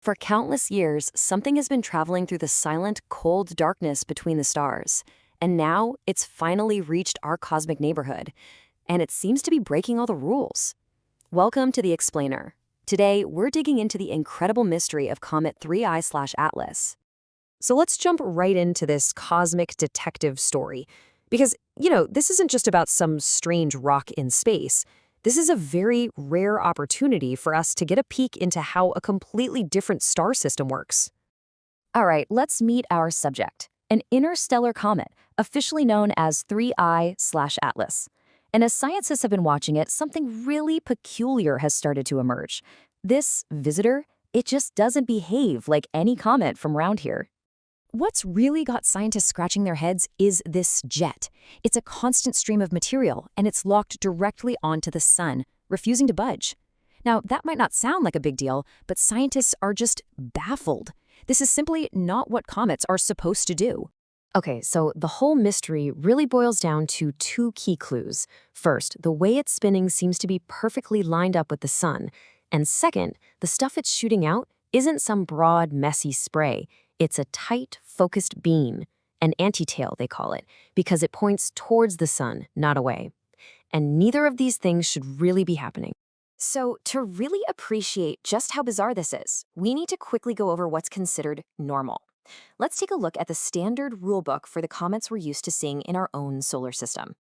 For countless years, something has been traveling through the silent, cold darkness between the stars. And now it's finally reached our cosmic neighborhood. And it seems to be breaking all the rules. Welcome to The Explainer. Today, we're digging into the incredible mystery of Comet 3I/Atlas. So let's jump right into this cosmic detective story. Because, this isn't just about some strange rock in space. This is a very rare opportunity for us to get a peek into how a completely different star system works. All right, let's meet our subject, an interstellar comet, officially known as 3I/Atlas. And as scientists have been watching it, something really peculiar has started to emerge. This visitor, it just doesn't behave like any comet from around here. What's really got scientists scratching their heads is this jet. It's a constant stream of material, and it's locked directly onto the sun, refusing to budge. Now, that might not sound like a big deal, but scientists are just baffled. This is simply not what comets are supposed to do. Okay, so the whole mystery really boils down to two key clues. First, the way it's spinning seems to be perfectly lined up with the sun. And second, the stuff it's shooting out isn't some broad, messy spray. It's a tight, focused beam, an antitail they call it, because it points towards the sun, not away. And neither of these things should really be happening. So to really appreciate just how bizarre this is, we need to quickly go over what's considered normal. Let's take a look at the standard rulebook for the comets we're used to seeing in our own solar system.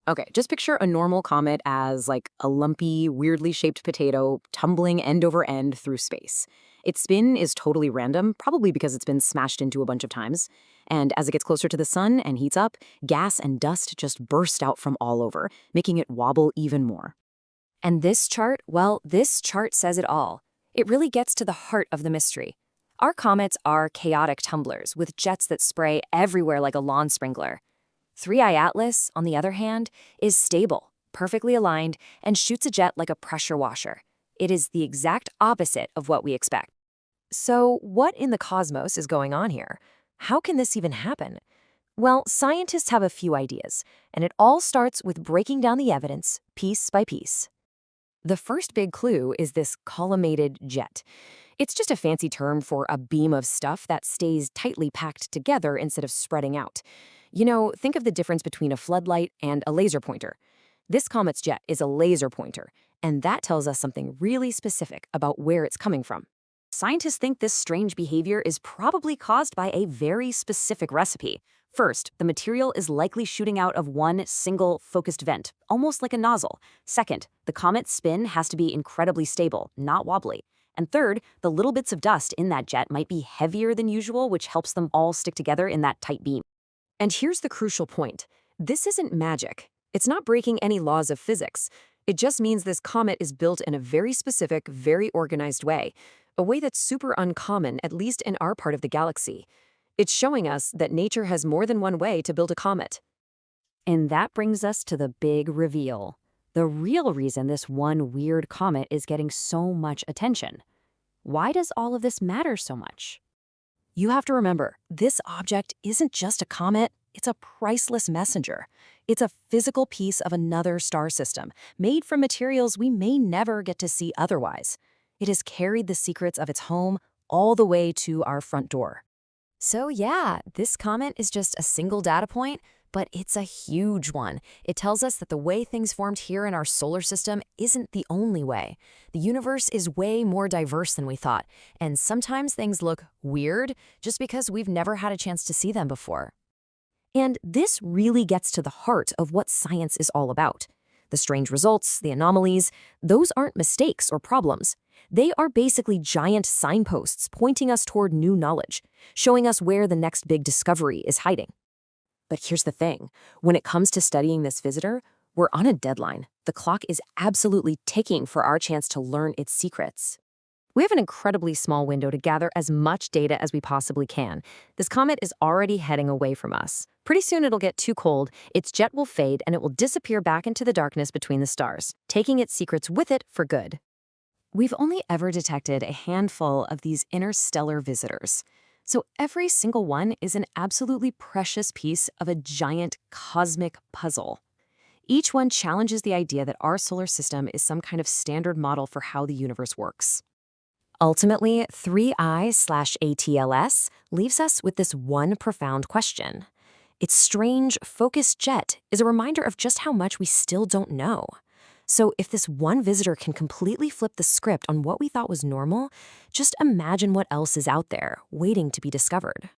Okay, just picture a normal comet as like a lumpy, weirdly shaped potato tumbling end over end through space. Its spin is totally random, probably because it's been smashed into a bunch of times. And as it gets closer to the sun and heats up, gas and dust just burst out from all over, making it wobble even more. And this chart, well, this chart says it all. It really gets to the heart of the mystery. Our comets are chaotic tumblers with jets that spray everywhere like a lawn sprinkler. 3I/Atlas, on the other hand, is stable, perfectly aligned, and shoots a jet like a pressure washer. It is the exact opposite of what we expect. So, what in the cosmos is going on here? How can this even happen? Well, scientists have a few ideas, and it all starts with breaking down the evidence piece by piece. The first big clue is this collimated jet. It's just a fancy term for a beam of stuff that stays tightly packed together instead of spreading out. Think of the difference between a floodlight and a laser pointer. This comet's jet is a laser pointer, and that tells us something really specific about where it's coming from. Scientists think this strange behavior is probably caused by a very specific recipe. First, the material is likely shooting out of one single focused vent, almost like a nozzle. Second, the comet's spin has to be incredibly stable, not wobbly. And third, the little bits of dust in that jet might be heavier than usual, which helps them all stick together in that tight beam. And here's the crucial point. This isn't magic. It's not breaking any laws of physics. It just means this comet is built in a very specific, very organized way, a way that's super uncommon, at least in our part of the galaxy. It's showing us that nature has more than one way to build a comet. And that brings us to the big reveal. The real reason this one weird comet is getting so much attention. Why does all of this matter so much? You have to remember, this object isn't just a comet, it's a priceless messenger. It's a physical piece of another star system, made from materials we may never get to see otherwise. It has carried the secrets of its home all the way to our front door. So yeah, this comet is just a single data point, but it's a huge one. It tells us that the way things formed here in our solar system isn't the only way. The universe is way more diverse than we thought, and sometimes things look weird just because we've never had a chance to see them before. And this really gets to the heart of what science is all about. The strange results, the anomalies, those aren't mistakes or problems. They are basically giant signposts pointing us toward new knowledge, showing us where the next big discovery is hiding. But here's the thing. When it comes to studying this visitor, we're on a deadline. The clock is absolutely ticking for our chance to learn its secrets. We have an incredibly small window to gather as much data as we possibly can. This comet is already heading away from us. Pretty soon it'll get too cold, its jet will fade, and it will disappear back into the darkness between the stars, taking its secrets with it for good. We've only ever detected a handful of these interstellar visitors. So every single one is an absolutely precious piece of a giant cosmic puzzle. Each one challenges the idea that our solar system is some kind of standard model for how the universe works. Ultimately, 3I/ATLS leaves us with this one profound question. Its strange, focused jet is a reminder of just how much we still don't know. So, if this one visitor can completely flip the script on what we thought was normal, just imagine what else is out there, waiting to be discovered.